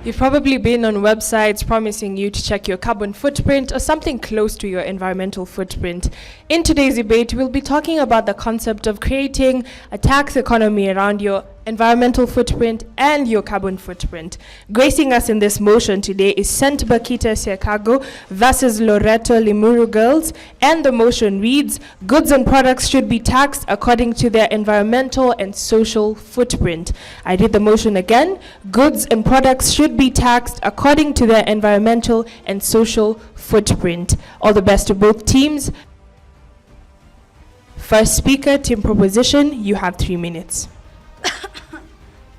You've probably been on websites promising you to check your carbon footprint or something close to your environmental footprint. In today's debate, we'll be talking about the concept of creating a tax economy around your environmental footprint and your carbon footprint. Gracing us in this motion today is St. Bakhita Siakago versus Loreto Limuru girls, and the motion reads, goods and products should be taxed according to their environmental and social footprint. I read the motion again. Goods and products should be taxed according to their environmental and social footprint. All the best to both teams. First speaker, team proposition, you have 3 minutes.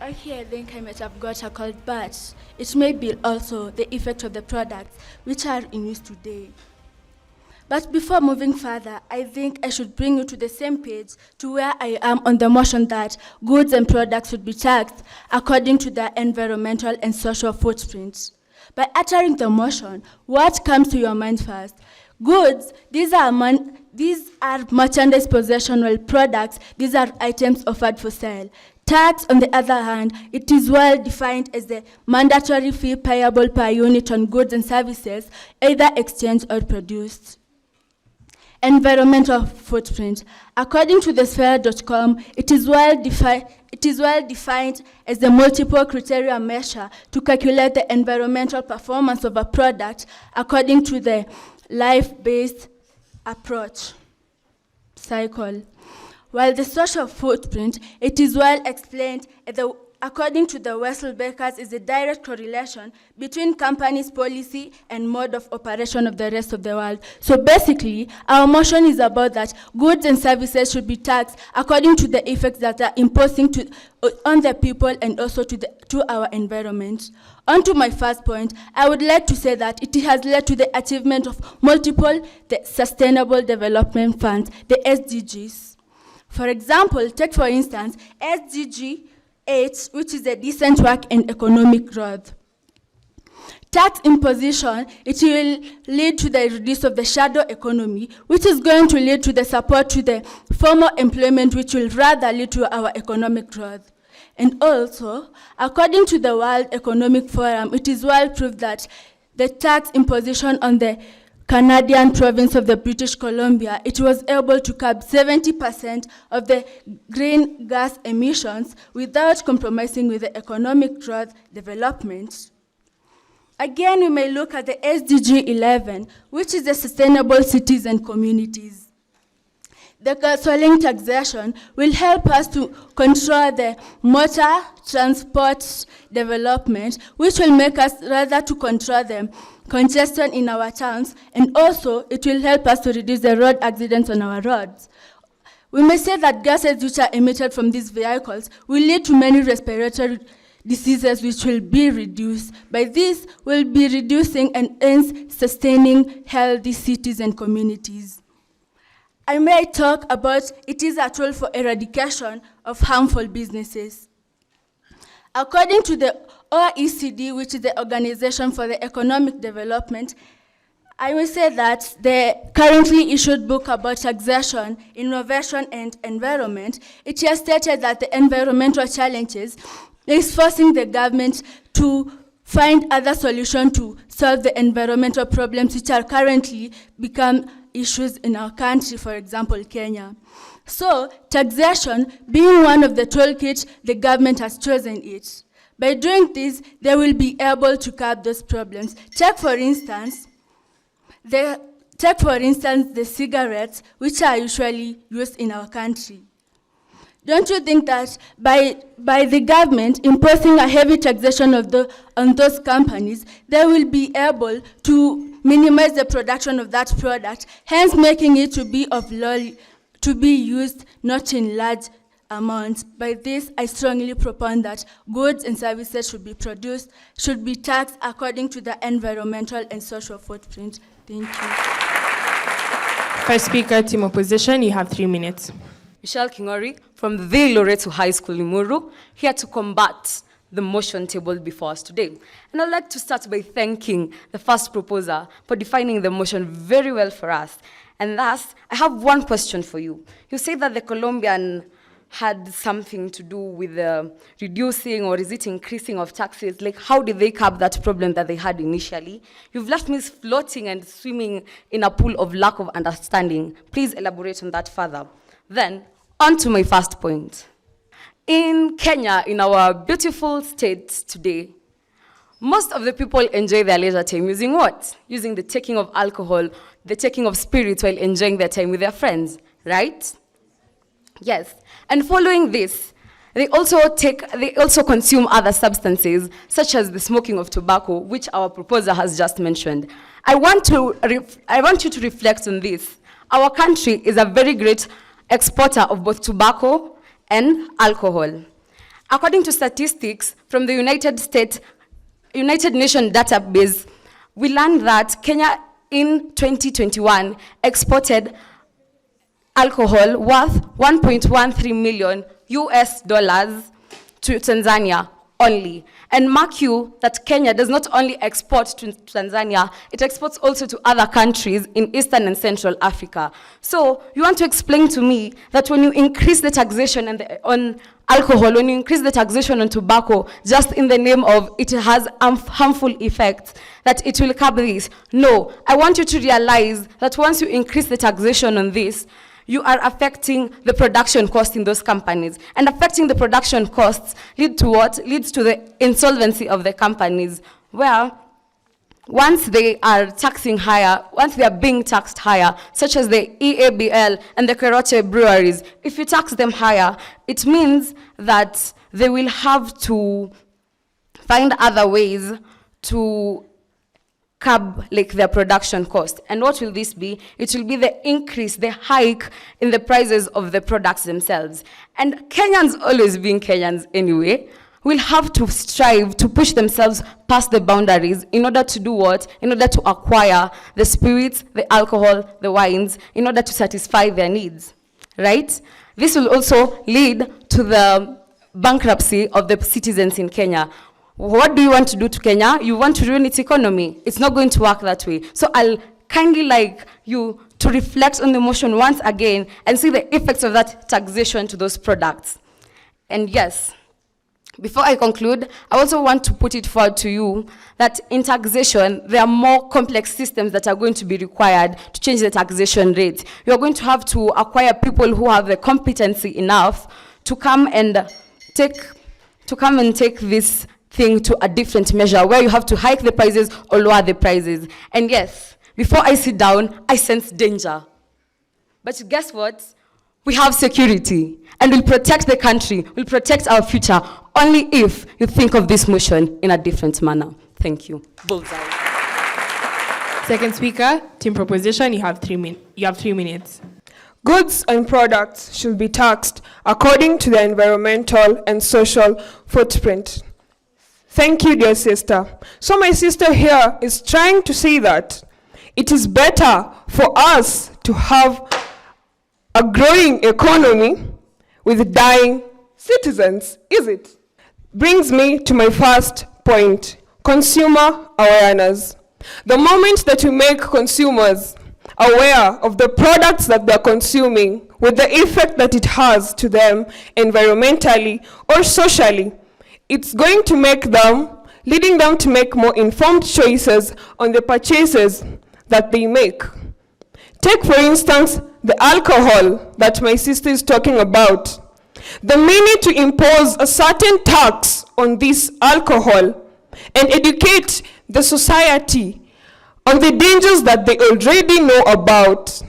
Okay, I think I might have got a cold, but it may be also the effect of the products which are in use today. But before moving further, I think I should bring you to the same page to where I am on the motion that goods and products should be taxed according to their environmental and social footprints. By uttering the motion, what comes to your mind first? Goods, these are merchandise possessional products, these are items offered for sale. Tax, on the other hand, it is well defined as the mandatory fee payable per unit on goods and services, either exchanged or produced. Environmental footprint. According to thesphere.com, it is well defined as the multiple criteria measure to calculate the environmental performance of a product according to the life-based approach cycle. While the social footprint, it is well explained according to the Wesselbakers is a direct correlation between companies' policy and mode of operation of the rest of the world. So basically, our motion is about that goods and services should be taxed according to the effects that are imposing on the people and also to our environment. On to my first point, I would like to say that it has led to the achievement of multiple Sustainable Development Funds, the SDGs. For example, take for instance, SDG 8, which is a decent work and economic growth. Tax imposition, it will lead to the reduce of the shadow economy, which is going to lead to the support to the formal employment, which will rather lead to our economic growth. And also, according to the World Economic Forum, it is well proved that the tax imposition on the Canadian province of the British Columbia, it was able to curb 70% of the green gas emissions without compromising with the economic growth development. Again, we may look at the SDG 11, which is the Sustainable Cities and Communities. The gasoline taxation will help us to control the motor transport development, which will make us rather to control the congestion in our towns, and also it will help us to reduce the road accidents on our roads. We may say that gases which are emitted from these vehicles will lead to many respiratory diseases which will be reduced. By this, we'll be reducing and hence sustaining healthy cities and communities. I may talk about it is a tool for eradication of harmful businesses. According to the OECD, which is the Organization for the Economic Development, I will say that the currently issued book about taxation, innovation, and environment, it has stated that the environmental challenges is forcing the government to find other solutions to solve the environmental problems which are currently become issues in our country, for example, Kenya. So, taxation being one of the toolkits, the government has chosen it. By doing this, they will be able to curb those problems. Take for instance, the cigarettes, which are usually used in our country. Don't you think that by the government imposing a heavy taxation on those companies, they will be able to minimize the production of that product, hence making it to be used not in large amounts. By this, I strongly propose that goods and services should be taxed according to the environmental and social footprint. Thank you. First speaker, team opposition, you have 3 minutes. Michelle Kingori from the Loreto High School, Limuru, here to combat the motion tabled before us today. And I'd like to start by thanking the first proposer for defining the motion very well for us. And thus, I have one question for you. You say that the Colombian had something to do with the reducing or is it increasing of taxes? Like, how did they curb that problem that they had initially? You've left me floating and swimming in a pool of lack of understanding. Please elaborate on that further. Then, on to my first point. In Kenya, in our beautiful state today, most of the people enjoy their leisure time using what? Using the taking of alcohol, the taking of spirits while enjoying their time with their friends, right? Yes. And following this, they also consume other substances, such as the smoking of tobacco, which our proposer has just mentioned. I want you to reflect on this. Our country is a very great exporter of both tobacco and alcohol. According to statistics from the United Nations database, we learned that Kenya in 2021 exported alcohol worth $1.13 million to Tanzania only. And mark you that Kenya does not only export to Tanzania, it exports also to other countries in Eastern and Central Africa. So you want to explain to me that when you increase the taxation on alcohol, when you increase the taxation on tobacco, just in the name of it has harmful effects, that it will curb this? No, I want you to realize that once you increase the taxation on this, you are affecting the production cost in those companies. And affecting the production costs leads to what? Leads to the insolvency of the companies, where once they are taxing higher, once they are being taxed higher, such as the EABL and the Keroche breweries, if you tax them higher, it means that they will have to find other ways to curb their production cost. And what will this be? It will be the increase, the hike in the prices of the products themselves. And Kenyans, always being Kenyans anyway, will have to strive to push themselves past the boundaries in order to do what? In order to acquire the spirits, the alcohol, the wines, in order to satisfy their needs, right? This will also lead to the bankruptcy of the citizens in Kenya. What do you want to do to Kenya? You want to ruin its economy. It's not going to work that way. So I'll kindly like you to reflect on the motion once again and see the effects of that taxation to those products. And yes, before I conclude, I also want to put it forward to you that in taxation, there are more complex systems that are going to be required to change the taxation rate. You're going to have to acquire people who have the competency enough to come and take this thing to a different measure, where you have to hike the prices or lower the prices. And yes, before I sit down, I sense danger. But guess what? We have security, and we'll protect the country, we'll protect our future, only if you think of this motion in a different manner. Thank you. Bullseye. Second speaker, team proposition, you have 3 minutes. Goods and products should be taxed according to their environmental and social footprint. Thank you, dear sister. So my sister here is trying to say that it is better for us to have a growing economy with dying citizens, is it? Brings me to my first point, consumer awareness. The moment that we make consumers aware of the products that they're consuming, with the effect that it has to them environmentally or socially, it's going to leading them to make more informed choices on the purchases that they make. Take, for instance, the alcohol that my sister is talking about. The minute to impose a certain tax on this alcohol and educate the society on the dangers that they already know about,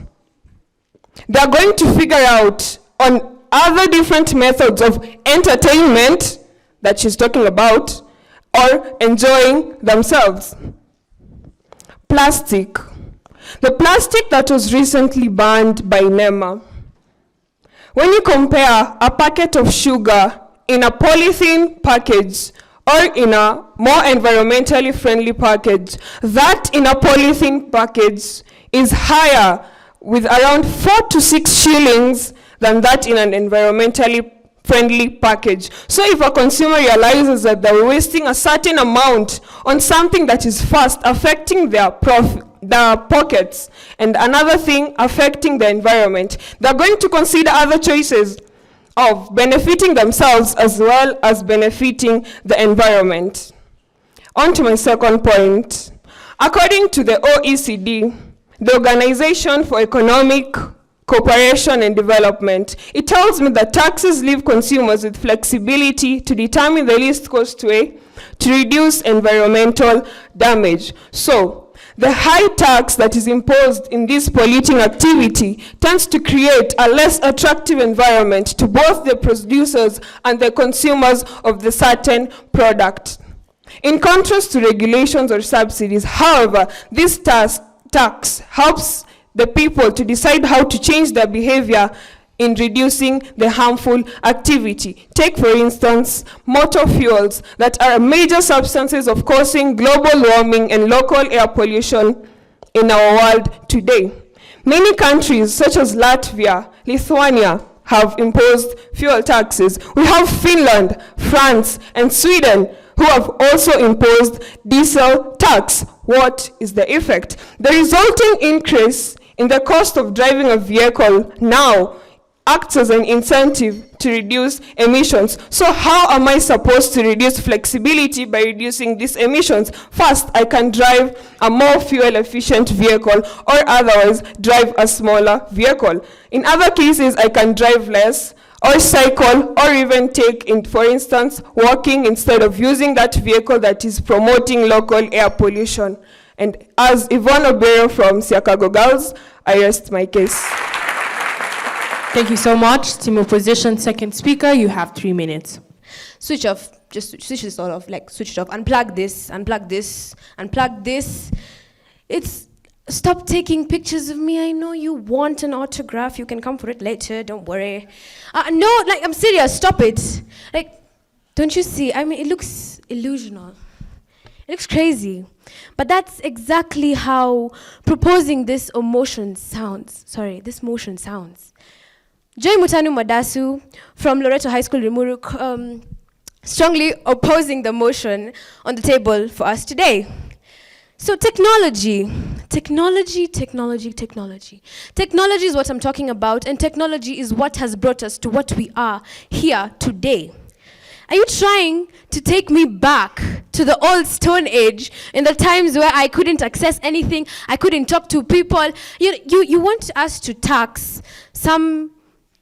they're going to figure out on other different methods of entertainment that she's talking about, or enjoying themselves. Plastic. The plastic that was recently banned by NEMA. When you compare a packet of sugar in a polythene package or in a more environmentally friendly package, that in a polythene package is higher with around 4 to 6 shillings than that in an environmentally friendly package. So if a consumer realizes that they're wasting a certain amount on something that is first affecting their pockets, and another thing affecting the environment, they're going to consider other choices. of benefiting themselves as well as benefiting the environment. On to my second point. According to the OECD, the Organization for Economic Cooperation and Development, it tells me that taxes leave consumers with flexibility to determine the least cost way to reduce environmental damage. So, the high tax that is imposed in this polluting activity tends to create a less attractive environment to both the producers and the consumers of the certain product. In contrast to regulations or subsidies, however, this tax helps the people to decide how to change their behavior in reducing the harmful activity. Take, for instance, motor fuels that are major substances of causing global warming and local air pollution in our world today. Many countries, such as Latvia, Lithuania, have imposed fuel taxes. We have Finland, France, and Sweden, who have also imposed diesel tax. What is the effect? The resulting increase in the cost of driving a vehicle now acts as an incentive to reduce emissions. So how am I supposed to reduce flexibility by reducing these emissions? First, I can drive a more fuel-efficient vehicle or otherwise drive a smaller vehicle. In other cases, I can drive less or cycle or even take, for instance, walking instead of using that vehicle that is promoting local air pollution. And as Yvonne Obero from Siakago Girls, I rest my case. Thank you so much. Team Opposition, second speaker, you have 3 minutes. Switch off, just switch this all off, like switch it off, unplug this, unplug this, unplug this. It's, stop taking pictures of me. I know you want an autograph. You can come for it later, don't worry. No, like, I'm serious, stop it. Like, don't you see? I mean, it looks illusional. It looks crazy. But that's exactly how proposing this motion sounds. Joy Mutanu Madasu from Loreto High School, Limuru, strongly opposing the motion on the table for us today. So technology. Technology is what I'm talking about, and technology is what has brought us to what we are here today. Are you trying to take me back to the old Stone Age, in the times where I couldn't access anything, I couldn't talk to people? You want us to tax some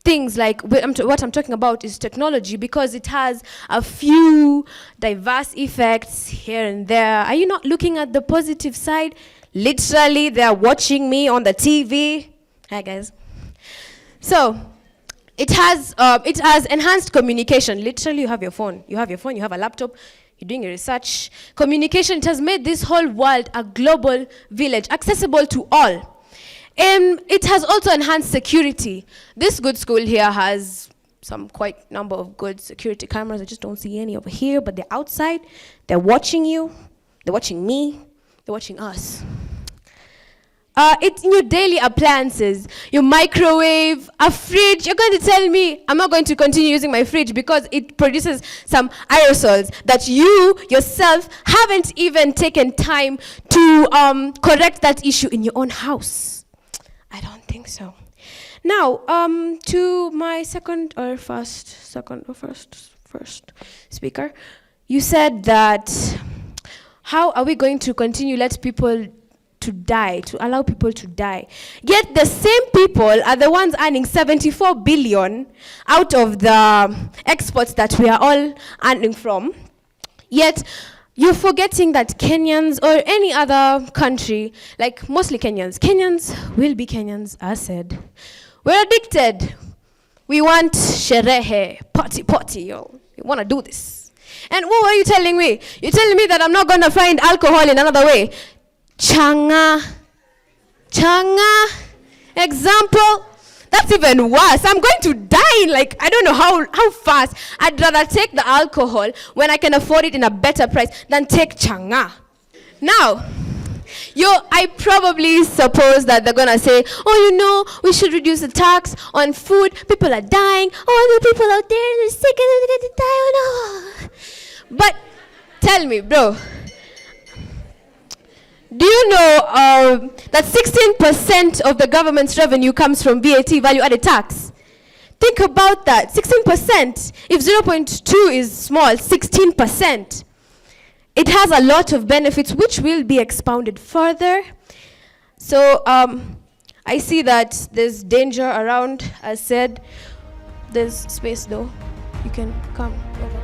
things like what I'm talking about is technology, because it has a few diverse effects here and there. Are you not looking at the positive side? Literally, they're watching me on the TV. Hi, guys. So, it has enhanced communication. Literally, you have your phone, you have a laptop, you're doing your research. Communication, it has made this whole world a global village, accessible to all. It has also enhanced security. This good school here has some quite number of good security cameras. I just don't see any over here, but they're outside. They're watching you. They're watching me. They're watching us. It's in your daily appliances, your microwave, a fridge. You're going to tell me I'm not going to continue using my fridge because it produces some aerosols that you yourself haven't even taken time to correct that issue in your own house. I don't think so. Now, to my first speaker, you said that how are we going to continue let people to die, to allow people to die? Yet the same people are the ones earning 74 billion out of the exports that we are all earning from. Yet you're forgetting that Kenyans or any other country, like mostly Kenyans will be Kenyans, as said. We're addicted. We want sherehe, party, yo. We want to do this. And what were you telling me? You're telling me that I'm not going to find alcohol in another way. Changa. Example. That's even worse. I'm going to die in I don't know how fast. I'd rather take the alcohol when I can afford it in a better price than take changa. Now, I probably suppose that they're going to say, we should reduce the tax on food. People are dying. Oh, the people out there are sick and they're going to die. Oh, no. But tell me, bro, do you know that 16% of the government's revenue comes from VAT, value-added tax? Think about that, 16%. If 0.2 is small, 16%. It has a lot of benefits which will be expounded further. So I see that there's danger around. As said, there's space though. You can come over.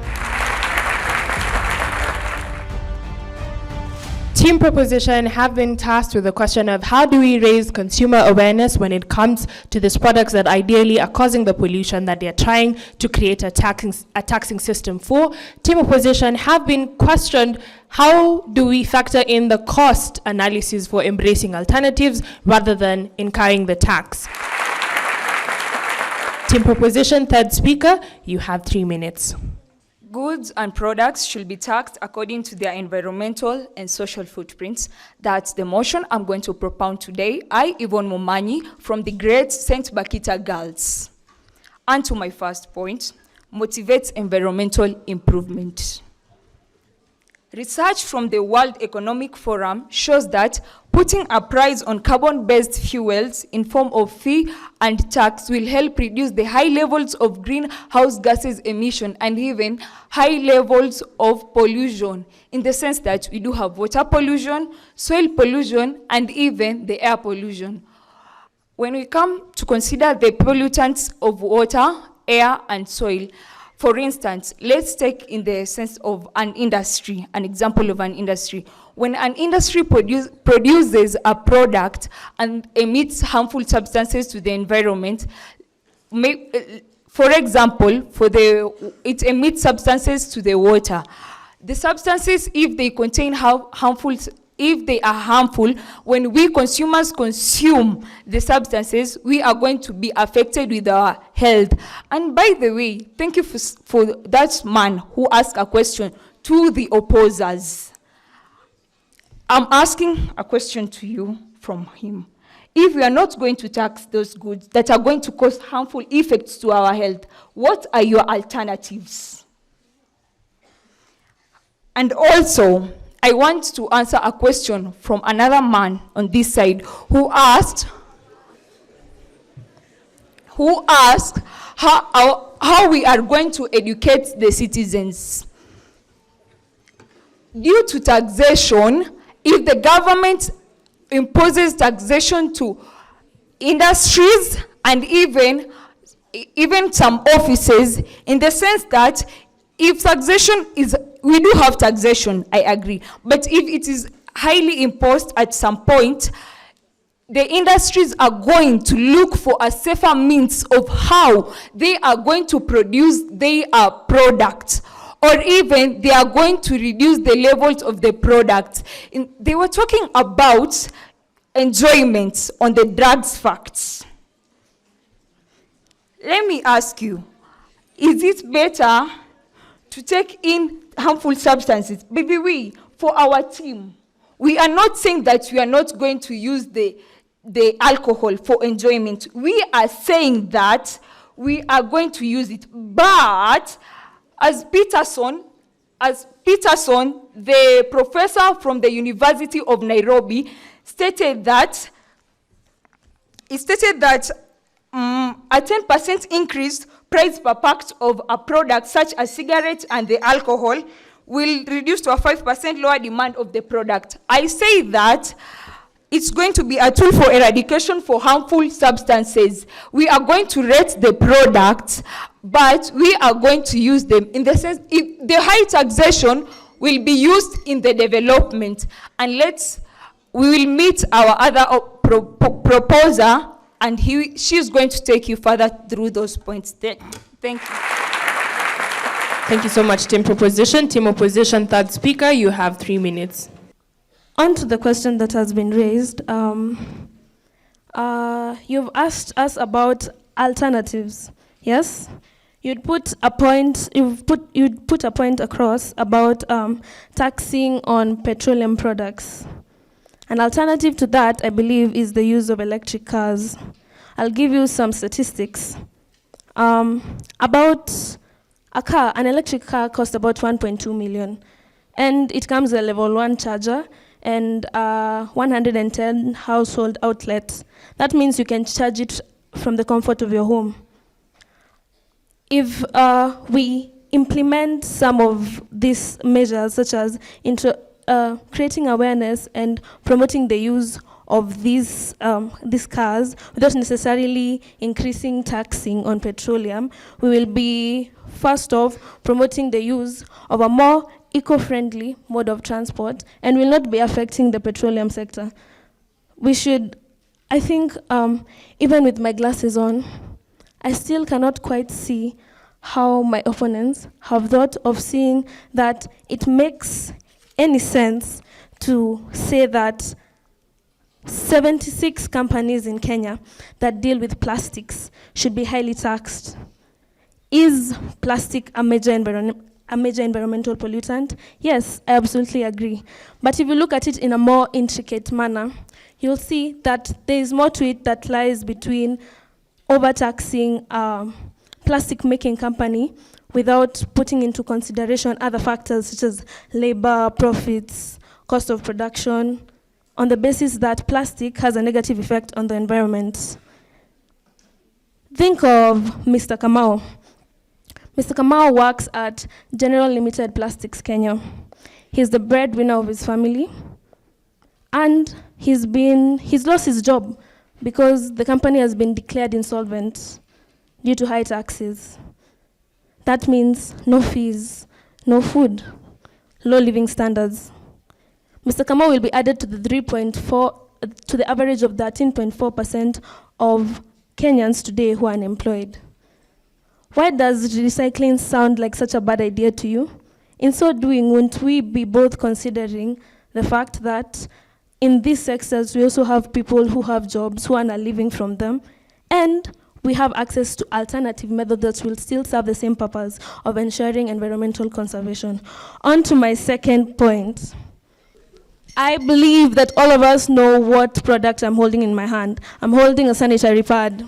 Team Proposition have been tasked with the question of how do we raise consumer awareness when it comes to these products that ideally are causing the pollution that they're trying to create a taxing system for. Team Opposition have been questioned, how do we factor in the cost analysis for embracing alternatives rather than incurring the tax? Team Proposition, third speaker, you have 3 minutes. Goods and products should be taxed according to their environmental and social footprints. That's the motion I'm going to propound today. I, Yvonne Momanyi, from the great St. Bakhita Girls. And to my first point, motivates environmental improvement. Research from the World Economic Forum shows that putting a price on carbon-based fuels in form of fee and tax will help reduce the high levels of greenhouse gases emission and even high levels of pollution, in the sense that we do have water pollution, soil pollution, and even the air pollution. When we come to consider the pollutants of water, air, and soil, for instance, let's take in the sense of an industry, an example of an industry. When an industry produces a product and emits harmful substances to the environment, for example, it emits substances to the water. The substances, if they contain if they are harmful, when we consumers consume the substances, we are going to be affected with our health. And by the way, thank you for that man who asked a question to the opposers. I'm asking a question to you from him. If we are not going to tax those goods that are going to cause harmful effects to our health, what are your alternatives? And also, I want to answer a question from another man on this side who asked how we are going to educate the citizens. Due to taxation, if the government imposes taxation to industries and even some offices, in the sense that if taxation is, we do have taxation, I agree, but if it is highly imposed at some point, the industries are going to look for a safer means of how they are going to produce their products, or even they are going to reduce the levels of the products. They were talking about enjoyment on the drugs facts. Let me ask you, is it better to take in harmful substances? Maybe for our team, we are not saying that we are not going to use the alcohol for enjoyment. We are saying that we are going to use it. But as Peterson, the professor from the University of Nairobi, stated that a 10% increase price per pack of a product such as cigarettes and the alcohol will reduce to a 5% lower demand of the product. I say that it's going to be a tool for eradication for harmful substances. We are going to rate the products, but we are going to use them in the sense, if the high taxation will be used in the development, and we will meet our other proposer, and she's going to take you further through those points. Thank you. Thank you so much, Team Proposition. Team Opposition, third speaker, you have 3 minutes. On to the question that has been raised. You've asked us about alternatives, yes? You'd put a point across about taxing on petroleum products. An alternative to that, I believe, is the use of electric cars. I'll give you some statistics. About an electric car costs about 1.2 million, and it comes with a level 1 charger and 110 household outlets. That means you can charge it from the comfort of your home. if we implement some of these measures, such as creating awareness and promoting the use of these cars without necessarily increasing taxing on petroleum, we will be, first off, promoting the use of a more eco-friendly mode of transport and will not be affecting the petroleum sector. We should, I think, even with my glasses on, I still cannot quite see how my opponents have thought of seeing that it makes any sense to say that 76 companies in Kenya that deal with plastics should be highly taxed. Is plastic a major environmental pollutant? Yes, I absolutely agree. But if you look at it in a more intricate manner, you'll see that there is more to it that lies between overtaxing plastic-making company without putting into consideration other factors such as labor, profits, cost of production, on the basis that plastic has a negative effect on the environment. Think of Mr. Kamau. Mr. Kamau works at General Limited Plastics Kenya. He's the breadwinner of his family, and he's lost his job because the company has been declared insolvent due to high taxes. That means no fees, no food, low living standards. Mr. Kamau will be added to the average of 13.4% of Kenyans today who are unemployed. Why does recycling sound like such a bad idea to you? In so doing, won't we be both considering the fact that in these sectors we also have people who have jobs who earn a living from them, and we have access to alternative methods that will still serve the same purpose of ensuring environmental conservation? On to my second point. I believe that all of us know what product I'm holding in my hand. I'm holding a sanitary pad.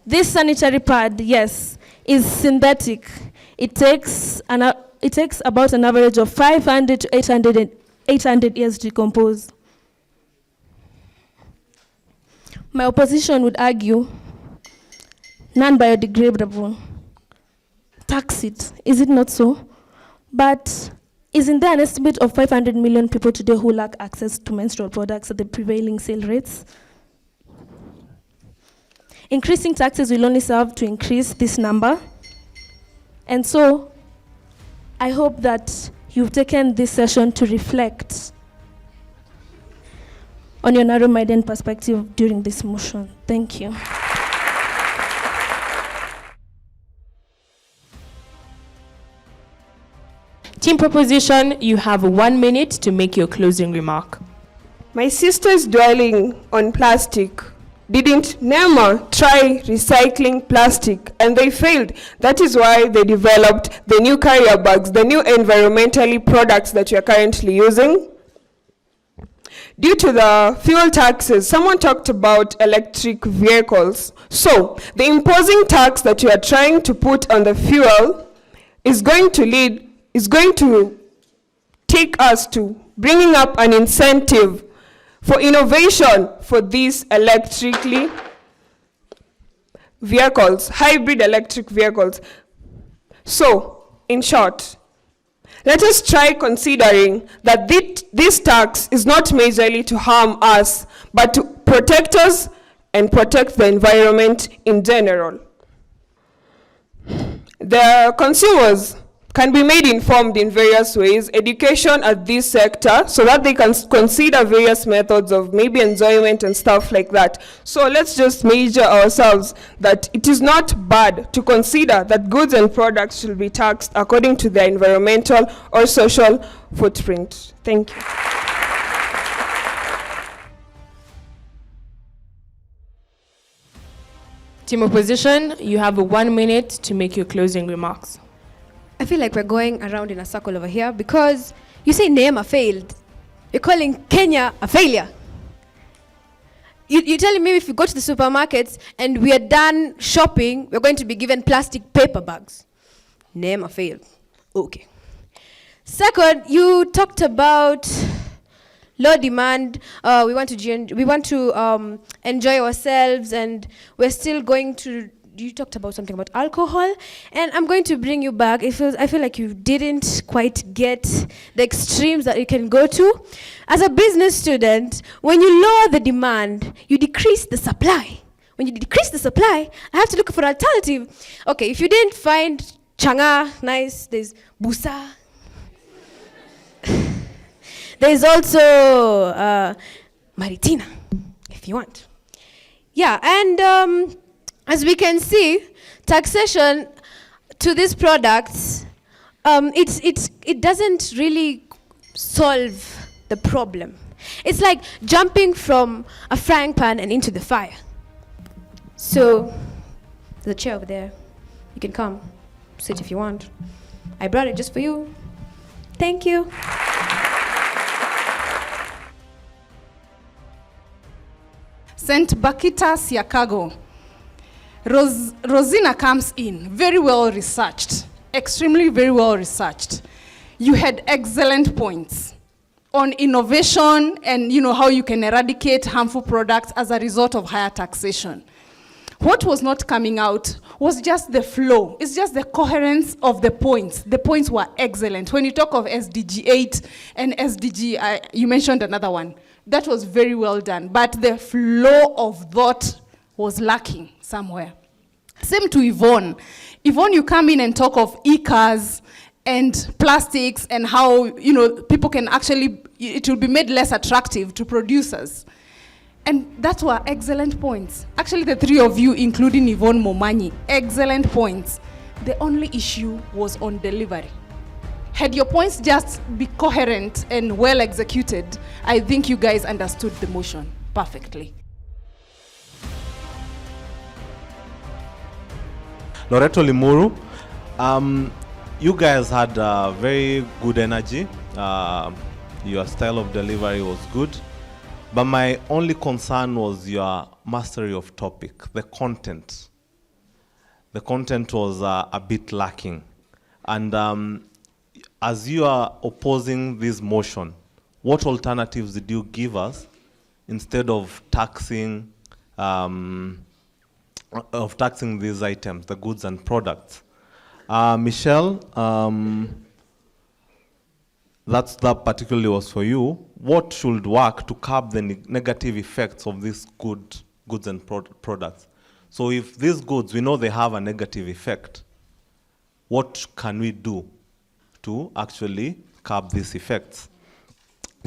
This sanitary pad, yes, is synthetic. It takes about an average of 500 to 800 years to decompose. My opposition would argue non-biodegradable. Tax it. Is it not so? But isn't there an estimate of 500 million people today who lack access to menstrual products at the prevailing sale rates? Increasing taxes will only serve to increase this number. And so, I hope that you've taken this session to reflect on your narrow-minded perspective during this motion. Thank you. Team Proposition, you have 1 minute to make your closing remark. My sisters dwelling on plastic. Didn't NEMA try recycling plastic and they failed? That is why they developed the new carrier bags, the new environmentally products that you are currently using. Due to the fuel taxes, someone talked about electric vehicles. So the imposing tax that you are trying to put on the fuel is going to take us to bringing up an incentive for innovation for these electrically vehicles, hybrid electric vehicles. So, in short, let us try considering that this tax is not majorly to harm us, but to protect us and protect the environment in general. The consumers can be made informed in various ways, education at this sector, so that they can consider various methods of maybe enjoyment and stuff like that. So let's just measure ourselves that it is not bad to consider that goods and products should be taxed according to their environmental or social footprint. Thank you. Team Opposition, you have 1 minute to make your closing remarks. I feel like we're going around in a circle over here because you say NEMA failed. You're calling Kenya a failure. You're telling me if we go to the supermarkets and we are done shopping, we're going to be given plastic paper bags. NEMA failed. Okay. Second, you talked about low demand. We want to enjoy ourselves, and we're still going to you talked about something about alcohol, and I'm going to bring you back. I feel like you didn't quite get the extremes that you can go to. As a business student, when you lower the demand, you decrease the supply. When you decrease the supply, I have to look for an alternative. Okay, if you didn't find changa nice, there's busa. There's also maritina, if you want. Yeah, and as we can see, taxation to these products, it doesn't really solve the problem. It's like jumping from a frying pan and into the fire. So, there's a chair over there. You can come, sit if you want. I brought it just for you. Thank you. St. Bakhita, Siakago. Rosina comes in, very well researched, extremely very well researched. You had excellent points on innovation and how you can eradicate harmful products as a result of higher taxation. What was not coming out was just the flow. It's just the coherence of the points. The points were excellent. When you talk of SDG 8 and SDG, you mentioned another one. That was very well done. But the flow of thought was lacking somewhere. Same to Yvonne. Yvonne, you come in and talk of e-cars and plastics and how people can actually, it will be made less attractive to producers. And that were excellent points. Actually, the three of you, including Yvonne Momanyi, excellent points. The only issue was on delivery. Had your points just be coherent and well executed, I think you guys understood the motion perfectly. Loreto, Limuru, you guys had very good energy. Your style of delivery was good. But my only concern was your mastery of topic, the content. The content was a bit lacking. And as you are opposing this motion, what alternatives did you give us instead of taxing these items, the goods and products? Michelle, that particularly was for you. What should work to curb the negative effects of these goods and products? So if these goods, we know they have a negative effect, what can we do to actually curb these effects?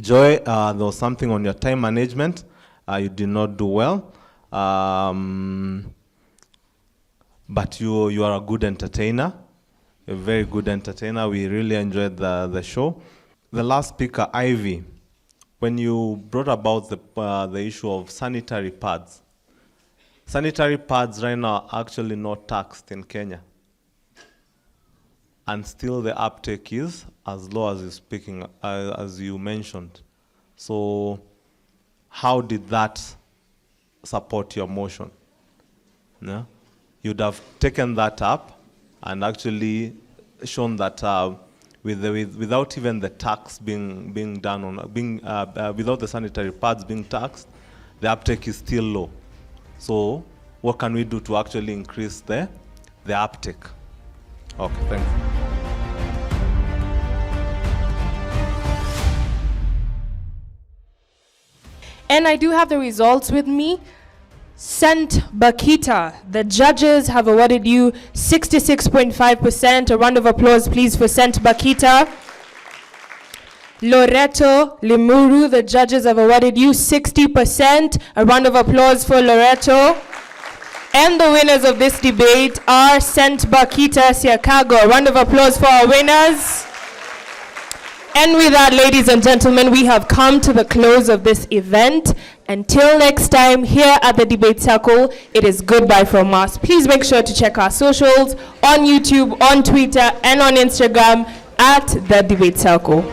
Joy, there was something on your time management. You did not do well. But you are a good entertainer, a very good entertainer. We really enjoyed the show. The last speaker, Ivy, when you brought about the issue of sanitary pads right now are actually not taxed in Kenya. And still the uptake is as low as you mentioned. So how did that support your motion? Yeah? You'd have taken that up and actually shown that without even the tax being done on without the sanitary pads being taxed, the uptake is still low. So what can we do to actually increase the uptake? Okay, thanks. And I do have the results with me. St. Bakhita, the judges have awarded you 66.5%. A round of applause, please, for St. Bakhita. Loreto, Limuru, the judges have awarded you 60%. A round of applause for Loreto. And the winners of this debate are St. Bakhita, Siakago. A round of applause for our winners. And with that, ladies and gentlemen, we have come to the close of this event. Until next time, here at the Debate Circle, it is goodbye from us. Please make sure to check our socials on YouTube, on Twitter, and on Instagram at the Debate Circle.